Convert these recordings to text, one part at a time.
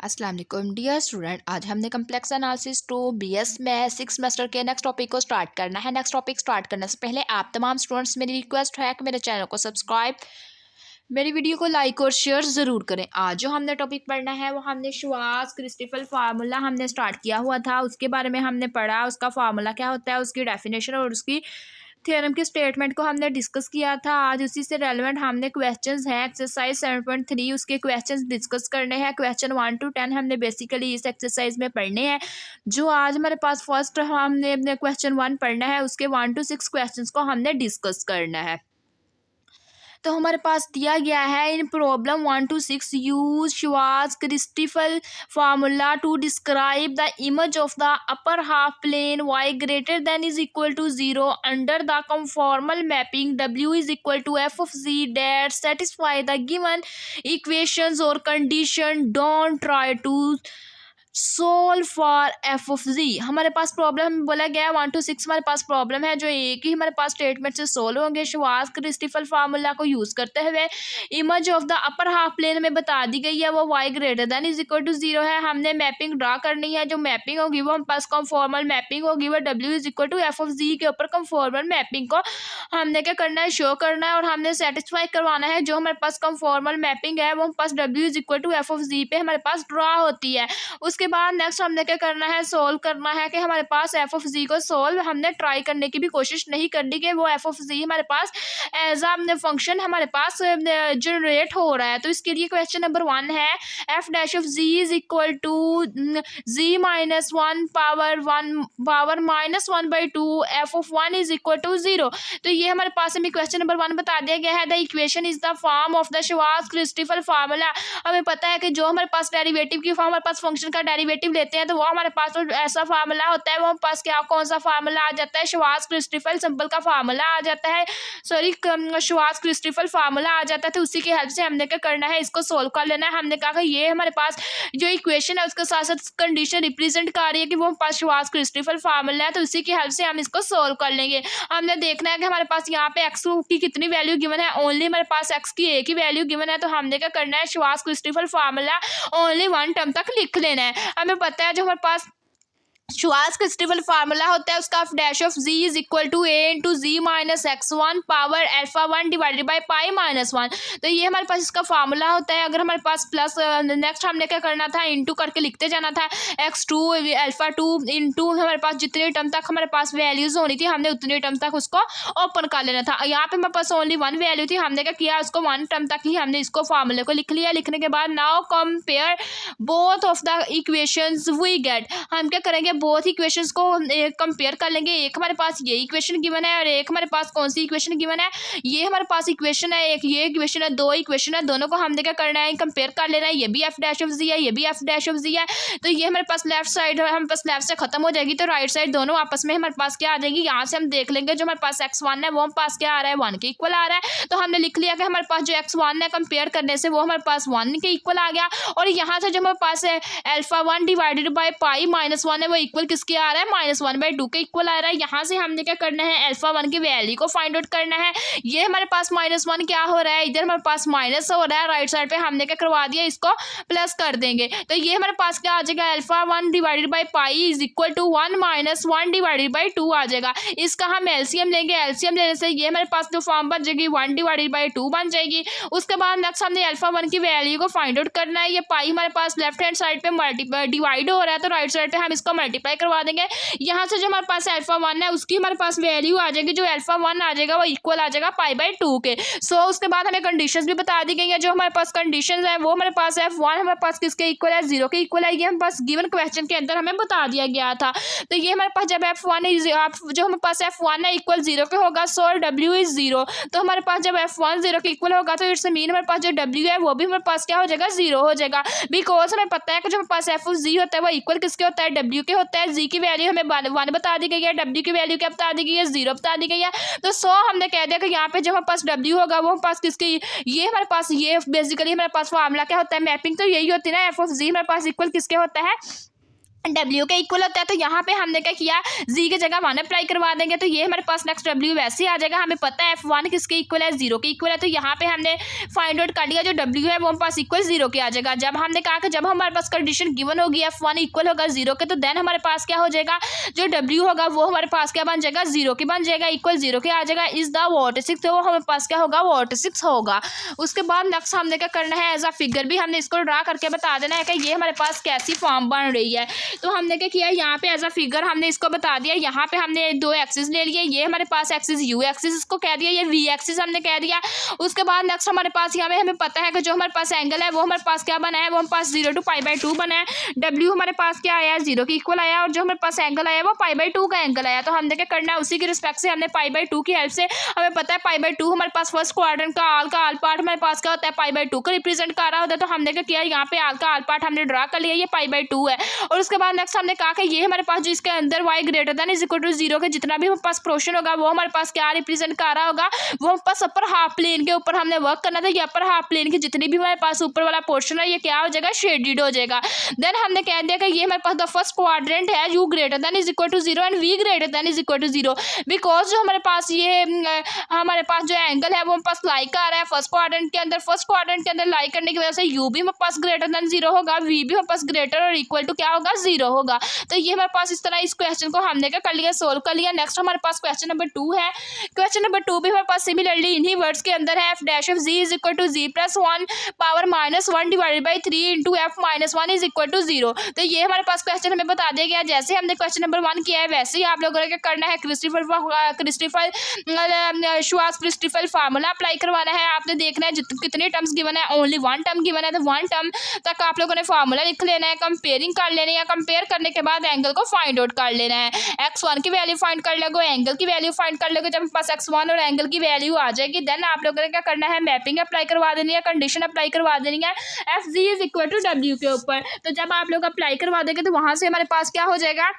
अस्सलाम वालेकुम dear student. आज हमने कम्प्लेक्स एनालिसिस टू बीएस में 6 सेमेस्टर के नेक्स्ट टॉपिक को स्टार्ट करना है। नेक्स्ट टॉपिक स्टार्ट करने से पहले आप तमाम स्टूडेंट्स मेरी रिक्वेस्ट है कि मेरे चैनल को सब्सक्राइब, मेरी वीडियो को लाइक और शेयर ज़रूर करें। आज जो हमने टॉपिक पढ़ना है वो हमने श्वार्ट्ज़-क्रिस्टोफ़ल फार्मूला हमने स्टार्ट किया हुआ था, उसके बारे में हमने पढ़ा, उसका फार्मूला क्या होता है, उसकी डेफिनेशन और उसकी थ्योरम की स्टेटमेंट को हमने डिस्कस किया था। आज उसी से रेलेवेंट हमने क्वेश्चंस हैं एक्सरसाइज 7.3 उसके क्वेश्चंस डिस्कस करने हैं। क्वेश्चन 1 to 10 हमने बेसिकली इस एक्सरसाइज में पढ़ने हैं। जो आज हमारे पास फर्स्ट हमने अपने क्वेश्चन 1 पढ़ना है, उसके 1 to 6 क्वेश्चंस को हमने डिस्कस करना है। तो हमारे पास दिया गया है in problem 1 to 6 use Schwarz Christoffel formula to describe the image of the upper half plane y greater than is equal to 0 under the conformal mapping w is equal to f of z that satisfy the given equations or condition. Don't try to solve for f of z. हमारे पास problem बोला गया है 1 to 6 हमारे पास problem है जो एक ही हमारे पास स्टेटमेंट से सोल्व होंगे। श्वार्ट्ज़-क्रिस्टोफ़ल फार्मूला को यूज़ करते हुए image of the upper half plane में बता दी गई है वो y greater than is equal to 0 है। हमने मैपिंग ड्रा करनी है, जो मैपिंग होगी वो हम पास कंफॉर्मल मैपिंग होगी, वो w is equal to f of z के ऊपर कंफॉर्मल मैपिंग को हमने क्या करना है, शो करना है और हमने सेटिस्फाई करवाना है। जो हमारे पास कंफॉर्मल मैपिंग है वो हम पास w is equal to f of z पे हमारे पास ड्रा होती है। उसके बाद नेक्स्ट हमने क्या करना है, सोल्व करना है कि हमारे पास एफ ऑफ जी को सोल्व हमने ट्राई करने की भी कोशिश नहीं करनी कि वो एफ ऑफ जी हमारे पास एज आ फंक्शन हमारे पास जनरेट हो रहा है। तो इसके लिए क्वेश्चन नंबर 1 है f dash of z is equal to z minus one power minus 1/2 f of 1 is equal to 0। तो ये हमारे पास हमें क्वेश्चन नंबर 1 बता दिया गया है। The equation is the form of the Schwarz Christoffel formula. हमें पता है कि जो हमारे पास डेरिवेटिव की फॉर्म हमारे पास फंक्शन का डेरिवेटिव लेते हैं तो वो हमारे पास तो ऐसा फार्मूला होता है, वो हमारे पास क्या कौन सा फार्मूला आ जाता है, श्वार्ट्ज़-क्रिस्टोफ़ल सिंपल का फार्मूला आ जाता है, सॉरी श्वार्ट्ज़-क्रिस्टोफ़ल फार्मूला आ जाता है। तो उसी की हेल्प से हमने क्या करना है, इसको सोल्व कर लेना है। हमने कहा कि ये हमारे पास जो इक्वेशन है उसके साथ साथ कंडीशन रिप्रेजेंट कर रही है कि वो हमारे पास श्वार्ट्ज़-क्रिस्टोफ़ल फार्मूला है, तो उसी की हेल्प से हम इसको सोल्व कर लेंगे। हमने देखना है कि हमारे पास यहाँ पे एक्स की कितनी वैल्यू गिवन है, ओनली हमारे पास एक्स की एक ही वैल्यू गिवन है। तो हमने क्या करना है, श्वार्ट्ज़-क्रिस्टोफ़ल फार्मूला ओनली 1 टर्म तक लिख लेना है। हमें पता है जो हमारे पास श्वार्ट्ज़-क्रिस्टोफ़ल फार्मूला होता है उसका dash of z is equal to a into z minus x1 power alpha 1 divided by pi minus 1। तो ये हमारे पास इसका फार्मूला होता है। अगर हमारे पास प्लस नेक्स्ट हमने क्या करना था, इंटू करके लिखते जाना था, x2 अल्फा 2 इंटू हमारे पास जितने टर्म तक हमारे पास वैल्यूज होनी थी हमने उतने टर्म तक उसको ओपन कर लेना था। यहाँ पे हमारे पास ओनली 1 वैल्यू थी, हमने क्या किया, उसको 1 टर्म तक ही हमने इसको फार्मूले को लिख लिया। लिखने के बाद now compare both of the equations we get. हम क्या करेंगे, बोथ इक्वेशंस को कंपेयर कर लेंगे। एक हमारे पास ये इक्वेशन गिवन है और एक हमारे पास कौन सी इक्वेशन गिवन है, ये हमारे पास इक्वेशन है, एक ये इक्वेशन है, दो इक्वेशन है, दोनों को हमने क्या करना है, कंपेयर कर लेना है। ये भी एफ डैश ऑफ जी है, ये भी एफ डैश ऑफ जी है। तो ये हमारे पास लेफ्ट साइड हमारे पास लेफ्ट से खत्म हो जाएगी तो राइट साइड दोनों आपस में हमारे पास क्या आ जाएगी। यहाँ से हम देख लेंगे जो हमारे पास x1 है वो हमारे पास क्या आ रहा है, 1 के इक्वल आ रहा है। तो हमने लिख लिया कि हमारे पास जो x1 है कंपेयर करने से वो हमारे पास 1 के इक्वल आ गया। और यहाँ से जो हमारे पास है alpha 1 divided by pi minus 1 है वो इक्वल किसके आ रहा है, -1/2 के इक्वल आ रहा है। यहाँ से हमने क्या करना है, अल्फा 1 की वैल्यू को फाइंड आउट करना है। ये हमारे पास -1 क्या हो रहा है, इधर हमारे पास माइनस हो रहा है, राइट साइड पे हमने क्या करवा दिया, इसको प्लस कर देंगे। तो ये हमारे पास क्या आ जाएगा, alpha 1 divided by pi is equal to 1 - 1 divided by 2 आ जाएगा। इसका हम एलसीएम लेंगे, एलसीएम लेने से ये हमारे पास जो फॉर्म बन जाएगी 1 डिवाइडेड बाई 2 बन जाएगी। उसके बाद नेक्स्ट हमने अल्फा 1 की वैल्यू को फाइंड आउट करना है। ये पाई हमारे पास लेफ्ट हैंड साइड पे डिवाइड हो रहा है तो राइट साइड पे हम इसको मल्टीप्लाई करवा देंगे। यहाँ से जो हमारे पास अल्फा 1 है उसकी हमारे पास वैल्यू आ जाएगी, जो अल्फा 1 आ जाएगा वो इक्वल आ जाएगा पाई/2 के। सो उसके बाद हमें कंडीशंस भी बता दी गई है। जो हमारे पास कंडीशंस है वो हमारे पास f1 हमारे पास किसके इक्वल है, 0 के इक्वल है। ये हमारे पास गिवन क्वेश्चन के अंदर हमें बता दिया गया था। तो ये हमारे पास जब f1 जो हमारे पास f1 है इक्वल 0 के होगा, सो w इज 0। तो हमारे पास जब f1 0 के इक्वल होगा तो इट्स मीन हमारे पास जो w है वो भी हमारे पास क्या हो जाएगा, 0 हो जाएगा। बिकॉज हमें पता है कि जो हमारे पास f of z होता है वो इक्वल किसके होता है, w के होता है। z की वैल्यू हमें 1 बता दी गई है, w की वैल्यू क्या बता दी गई है, 0 बता दी गई है। तो सो हमने कह दिया कि यहाँ पे जो हमारे पास w होगा वो हमारे पास किसकी, ये हमारे पास ये बेसिकली हमारे पास फार्मूला क्या होता है, मैपिंग तो यही होती है ना, f of z हमारे पास इक्वल किसके होता है, W के इक्वल होता है, तो यहाँ पे हमने क्या किया, Z की जगह 1 अप्लाई करवा देंगे, तो ये हमारे पास नेक्स्ट W वैसे ही आ जाएगा। हमें पता है F1 किसके इक्वल है, 0 के इक्वल है, तो यहाँ पे हमने फाइंड आउट कर लिया, जो W है वो हमारे पास इक्वल 0 के आ जाएगा। जब हमने कहा कि जब हमारे पास कंडीशन गिवन होगी F1 इक्वल होगा 0 के, तो देन हमारे पास क्या हो जाएगा, जो W होगा वो हमारे पास क्या बन जाएगा, 0 की बन जाएगा, इक्वल 0 के आ जाएगा। इज द वर्टिसिस, तो वो हमारे पास क्या होगा, वर्टिसिस होगा। उसके बाद नेक्स्ट हमने क्या करना है, एज अ फिगर भी हमने इसको ड्रा करके बता देना है कि ये हमारे पास कैसी फॉर्म बन रही है। तो हमने क्या किया, यहाँ पे एज अ फिगर हमने इसको बता दिया। यहाँ पे हमने 2 एक्सिस ले लिए, ये हमारे पास एक्सिस U एक्सिस इसको कह दिया, ये V एक्सिस हमने कह दिया। उसके बाद नेक्स्ट हमारे पास यहाँ पे हमें पता है कि जो हमारे पास एंगल है वो हमारे पास क्या बना है, वो हमारे पास 0 to π/2 बना है। W हमारे पास क्या आया है, 0 के इक्वल आया, और जो हमारे पास एंगल आया वो π/2 का एंगल आया। तो हमने क्या करना है, उसी के रिस्पेक्ट से हमने π/2 की हेल्प से, हमें पता है π/2 हमारे पास फर्स्ट क्वाड्रेंट का आल पार्ट हमारे पास क्या होता है, π/2 को रिप्रेजेंट कर रहा होता है। तो हमने क्या किया, यहाँ पे आल पार्ट हमने ड्रा कर लिया, ये π/2 है। और उसके बाद नेक्स्ट हमने कहा कि ये हमारे पास जो इसके अंदर y greater than is equal to 0 के जितना भी हमारे पास पोर्शन होगा वो हमारे पास क्या रिप्रेजेंट कर रहा होगा, वो हमारे पास अपर हाफ प्लेन के ऊपर हमने वर्क करना था। ये अपर हाफ प्लेन के जितनी भी हमारे पास ऊपर वाला पोर्शन है ये क्या हो जाएगा, शेडेड हो जाएगा। देन हमने कह दिया कि ये हमारे पास द फर्स्ट क्वाड्रेंट है u greater than is equal to 0 and v greater than is equal to 0, because जो हमारे पास ये हमारे पास जो एंगल है वो हमारे पास लाई कर रहा है फर्स्ट क्वाड्रेंट के अंदर लाई करने की वजह से u भी हमारे पास ग्रेटर देन 0 होगा, v भी हमारे पास ग्रेटर और इक्वल टू क्या होगा, 0 होगा। तो ये हमारे पास इस तरह इस क्वेश्चन को हमने क्या कर लिया, सोल्व कर लिया। नेक्स्ट हमारे पास क्वेश्चन नंबर 2 है। क्वेश्चन नंबर 2 भी हमारे पास सिमिलरली इन्हीं वर्ड्स के अंदर है, f dash of z is equal to z plus 1 power -1 divided by 3 into f minus 1 is equal to 0। तो ये हमारे पास क्वेश्चन हमें बता दिया गया, जैसे हमने क्वेश्चन नंबर 1 किया है वैसे ही आप लोगों ने क्या करना है, क्रिस्टोफर फार्मूला अप्लाई करवाना है। आपने देखना है कितने टर्म्स गिवन है, ओनली 1 टर्म गिवन है, तो 1 टर्म तक आप लोगों ने फार्मूला लिख लेना है, कंपेयरिंग कर लेना है, या कंपेयर करने के बाद एंगल को फाइंड आउट कर लेना है। x1 की वैल्यू फाइंड कर लोगे, एंगल की वैल्यू फाइंड कर लोगे। जब पास x1 और एंगल की वैल्यू आ जाएगी देन आप लोगों ने क्या करना है, मैपिंग अप्लाई करवा देनी है, कंडीशन अप्लाई करवा देनी है f z is equal to w के ऊपर। तो जब आप लोग अप्लाई करवा देंगे तो वहां से हमारे पास क्या हो जाएगा,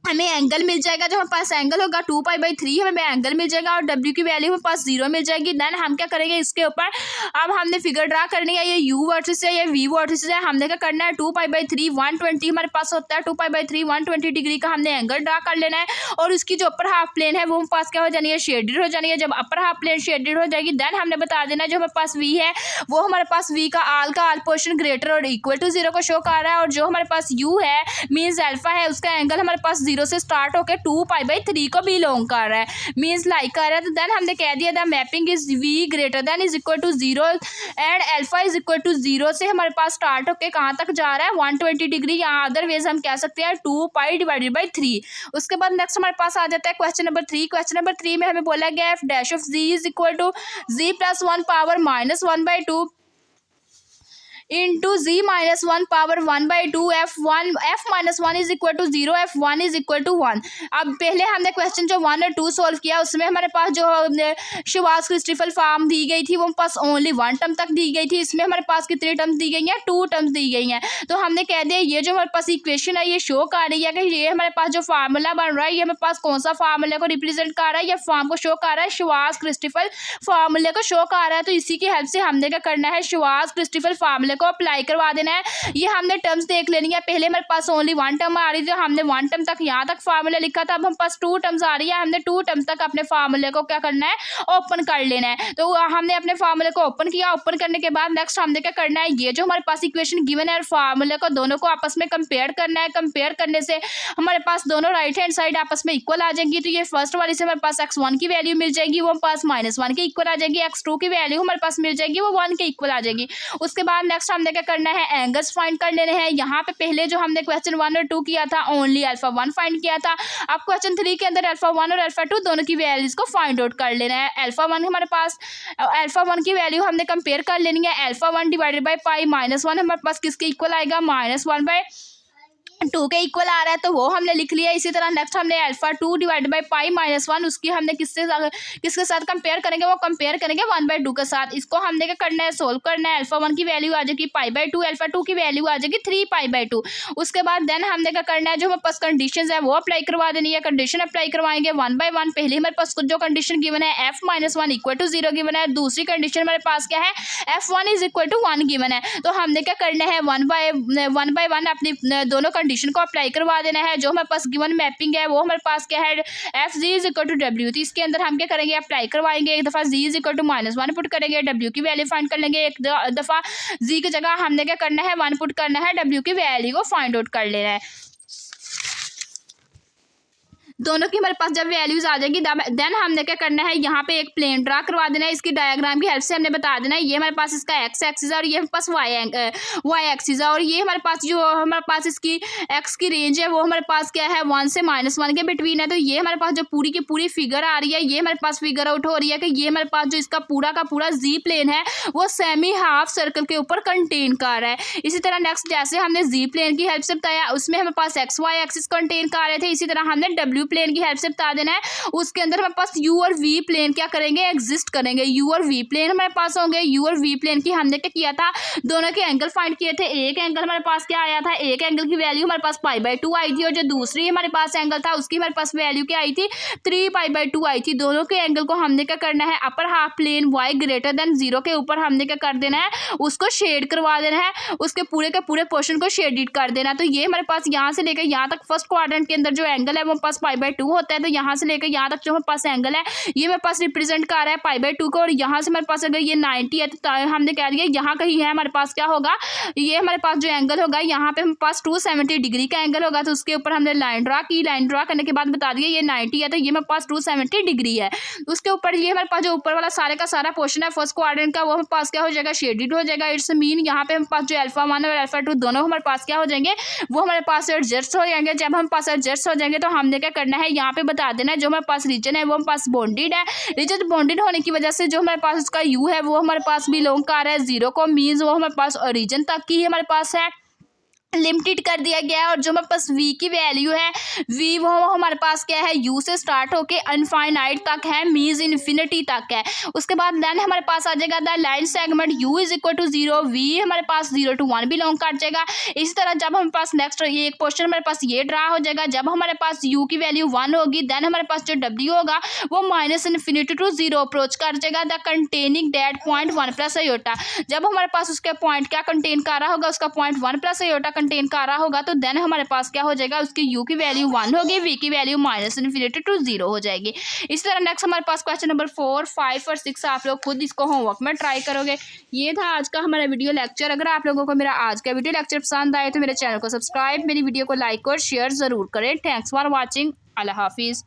हमें एंगल मिल जाएगा। जो हमारे पास एंगल होगा 2π/3 हमें एंगल मिल जाएगा, और W की वैल्यू हमारे पास 0 मिल जाएगी। देन हम क्या करेंगे, इसके ऊपर अब हमने फिगर ड्रा करनी है, ये U वर्टिस है, ये V वर्टिस है। हमने क्या करना है, 2π/3 120 हमारे पास होता है, 2π/3 120 डिग्री का हमने एंगल ड्रा कर लेना है। और उसकी जो अपर हाफ प्लेन है वो हमारे पास क्या हो जानी है, शेडेड हो जानी है। जब अपर हाफ प्लेन शेडेड हो जाएगी देन हमने बता देना जो हमारे पास V है वो हमारे पास V का आल पोर्शन ग्रेटर और इक्वल टू 0 को शो कर रहा है, और जो हमारे पास U है मीन्स अल्फा है, उसका एंगल हमारे पास 0 से स्टार्ट होकर 2π/3 को बिलोंग कर रहा है, मीन्स लाइक कर रहा है। तो देन हमने कह दिया the mapping is V greater than is equal to 0 and alpha is equal to 0 से हमारे पास स्टार्ट होकर कहाँ तक जा रहा है, 120 डिग्री, या अदरवाइज हम कह सकते हैं 2π डिवाइडेड बाई 3। उसके बाद नेक्स्ट हमारे पास आ जाता है क्वेश्चन नंबर 3। क्वेश्चन नंबर 3 में हमें बोला गया f dash of z is equal to z plus 1 power -1/2 into z minus 1 power 1/2 f minus 1 is equal to 0 f1 is equal to 1। अब पहले हमने क्वेश्चन जो 1 और 2 सोल्व किया उसमें हमारे पास जो शुवार्ट्ज क्रिस्टोफर फॉर्म दी गई थी वो पास ओनली 1 टर्म तक दी गई थी। इसमें हमारे पास कितनी टर्म्स दी गई हैं, 2 टर्म्स दी गई हैं। तो हमने कह दिया ये जो हमारे पास इक्वेशन है ये शो कर रही है कि ये हमारे पास जो फार्मूला बन रहा है ये हमारे पास कौन सा फार्मूला को रिप्रेजेंट कर रहा है, ये फॉर्म को शो कर रहा है, शुवार्ट्ज क्रिस्टोफर फार्मूले को शो कर रहा है। तो इसी की हेल्प से हमने क्या करना है, शुवार्ट्ज क्रिस्टोफर फार्मूले को अप्लाई करवा देना है। ये हमने टर्म्स देख लेनी है, पहले हमारे पास ओनली 1 टर्म आ रही थी, हमने 1 टर्म तक यहाँ तक फार्मूला लिखा था, अब हम पास 2 टर्म्स आ रही है, हमने 2 टर्म तक अपने फार्मूले को क्या करना है, ओपन कर लेना है। तो हमने अपने फार्मूले को ओपन किया, ओपन करने के बाद नेक्स्ट हमने क्या करना है, ये जो हमारे पास इक्वेशन गिवन है फार्मूले को दोनों को आपस में कंपेयर करना है। कंपेयर करने से हमारे पास दोनों राइट हैंड साइड आपस में इक्वल आ जाएंगी। तो ये फर्स्ट वाली से हमारे पास x1 की वैल्यू मिल जाएगी, वो पास -1 के इक्वल आ जाएगी, x2 की वैल्यू हमारे पास मिल जाएगी, वो 1 के इक्वल आ जाएगी। उसके बाद नेक्स्ट हमने क्या करना है, एंगल्स फाइंड कर लेने हैं। यहाँ पे पहले जो हमने क्वेश्चन 1 और 2 किया था ओनली अल्फा 1 फाइंड किया था, अब क्वेश्चन 3 के अंदर अल्फा 1 और अल्फा 2 दोनों की वैल्यूज को फाइंड आउट कर लेना है। अल्फा 1 हमारे पास अल्फा 1 की वैल्यू हमने कंपेयर कर लेनी है, अल्फा 1 डिवाइडेड बाई पाई -1 हमारे पास किसके इक्वल आएगा, -1/2 के इक्वल आ रहा है, तो वो हमने लिख लिया। इसी तरह नेक्स्ट हमने अल्फा 2 डिवाइडेड बाई पाई -1 उसकी हमने किसके साथ कंपेयर करेंगे, वो कंपेयर करेंगे 1/2 के साथ। इसको हमने क्या करना है, सोल्व करना है। अल्फा 1 की वैल्यू आ जाएगी π/2, अल्फा 2 की वैल्यू आ जाएगी 3π/2। उसके बाद देन हमने क्या करना है, जो हमारे पास कंडीशन है वो अप्लाई करवा देनी है। कंडीशन अप्लाई करवाएंगे 1 बाय 1। पहले हमारे पास जो कंडीशन गिवन है f -1 इक्वल टू 0 गिवन है, दूसरी कंडीशन हमारे पास क्या है, f1 is equal to 1 given है। तो हमने क्या करना है, 1 बाय 1 अपनी दोनों कंडीशन को अप्लाई करवा देना है। जो हमारे पास गिवन मैपिंग है वो हमारे पास क्या है, f z is equal to डब्ल्यू। तो इसके अंदर हम क्या करेंगे, अप्लाई करवाएंगे। एक दफ़ा जी इज इक्वल टू -1 पुट करेंगे, डब्ल्यू की वैल्यू फाइंड कर लेंगे। एक दफ़ा जी की जगह हमने क्या करना है, 1 पुट करना है, डब्ल्यू की वैल्यू को फाइंड आउट कर लेना है। दोनों की हमारे पास जब वैल्यूज आ जाएगी देन हमने क्या करना है, यहाँ पे एक प्लेन ड्रा करवा देना है। इसकी डायग्राम की हेल्प से हमने बता देना है ये हमारे पास इसका एक्स एक्सिस है और ये हमारे पास वाई एक्सिस है। और ये हमारे पास जो हमारे पास इसकी एक्स की रेंज है वो हमारे पास क्या है, 1 से -1 के बिटवीन है। तो ये हमारे पास जो पूरी की पूरी फिगर आ रही है ये हमारे पास फिगर आउट हो रही है कि ये हमारे पास जो इसका पूरा का पूरा जी प्लेन है वो सेमी हाफ सर्कल के ऊपर कंटेन कर रहा है। इसी तरह नेक्स्ट जैसे हमने जी प्लेन की हेल्प से बताया उसमें हमारे पास एक्स वाई एक्सिस कंटेन कर रहे थे, इसी तरह हमने डब्ल्यू प्लेन की हेल्प से बता देना है। उसके अंदर हमारे पास यू और वी प्लेन क्या करेंगे, एग्जिस्ट करेंगे। यू और वी प्लेन हमारे पास होंगे। यू और वी प्लेन की हमने क्या किया था, दोनों के एंगल फाइंड किए थे। एक एंगल हमारे पास क्या आया था, एक एंगल की वैल्यू हमारे पास π/2 आई थी और जो दूसरी हमारे पास एंगल था उसकी हमारे पास वैल्यू क्या आई थी, 3π/2 आई थी। दोनों के एंगल को हमने क्या करना है, upper half plane y greater than 0 के ऊपर हमने क्या कर देना है, उसको शेड करवा देना है। उसके पूरे के पूरे पोर्शन को शेडिड कर देना। तो ये हमारे पास यहाँ से लेकर यहाँ तक फर्स्ट क्वाड्रेंट के अंदर जो एंगल है वो पास π/2 होता है। तो यहाँ से लेकर यहाँ तक जो हमारे पास एंगल है ये मेरे पास रिप्रेजेंट कर रहा है π/2 को। और यहाँ से हमारे पास अगर ये 90 है तो हमने कह दिया यहाँ कहीं है हमारे पास क्या होगा, ये हमारे पास जो एंगल होगा यहाँ पे हमारे पास 270 डिग्री का एंगल होगा। तो उसके ऊपर हमने लाइन ड्रा की, लाइन ड्रा करने के बाद बता दिया ये 90 है तो ये हमारे पास 270 डिग्री है। उसके ऊपर ये हमारे पास जो ऊपर वाला सारे का सारा पोर्शन है फर्स्ट क्वाड्रेंट का वो हमारे पास क्या हो जाएगा, शेडिड हो जाएगा। इट्स मीन यहाँ पे हमारे पास जो α1 और α2 दोनों हमारे पास क्या हो जाएंगे, वो हमारे पास एडजस्ट हो जाएंगे। जब हम पास एडजस्ट हो जाएंगे तो हमने क्या करना है, यहाँ पे बता देना है जो हमारे पास रीजन है वो हमारे पास बॉन्डेड है। रीजन बॉन्डेड होने की वजह से जो हमारे पास उसका यू है वो हमारे पास बिलोंग कर रहा है 0 को, मीन्स वो हमारे पास ओरिजिन तक की हमारे पास है, लिमिटेड कर दिया गया है। और जो हमारे पास v की वैल्यू है, v वो हमारे पास क्या है, u से स्टार्ट होके अनफाइनाइट तक है, मीन्स इन्फिनिटी तक है। उसके बाद देन हमारे पास आ जाएगा the line segment u is equal to 0, v हमारे पास 0 to 1 बिलोंग कर जाएगा। इसी तरह जब हमारे पास नेक्स्ट ये एक क्वेश्चन हमारे पास ये ड्रा हो जाएगा, जब हमारे पास u की वैल्यू 1 होगी देन हमारे पास जो w होगा वो -∞ to 0 अप्रोच कर जाएगा the containing date point 1 plus iota. जब हमारे पास उसके पॉइंट क्या कंटेन कर रहा होगा, उसका पॉइंट 1 प्लस आयोटा कंटेन कर रहा होगा, तो देन हमारे पास क्या हो जाएगा, उसकी u की वैल्यू 1 होगी, v की वैल्यू -∞ to 0 हो जाएगी। इस तरह नेक्स्ट हमारे पास क्वेश्चन नंबर 4, 5 और 6 आप लोग खुद इसको होमवर्क में ट्राई करोगे। ये था आज का हमारा वीडियो लेक्चर। अगर आप लोगों को मेरा आज का वीडियो लेक्चर पसंद आए तो मेरे चैनल को सब्सक्राइब, मेरी वीडियो को लाइक और शेयर ज़रूर करें। Thanks for watching. अल्लाह हाफिज़।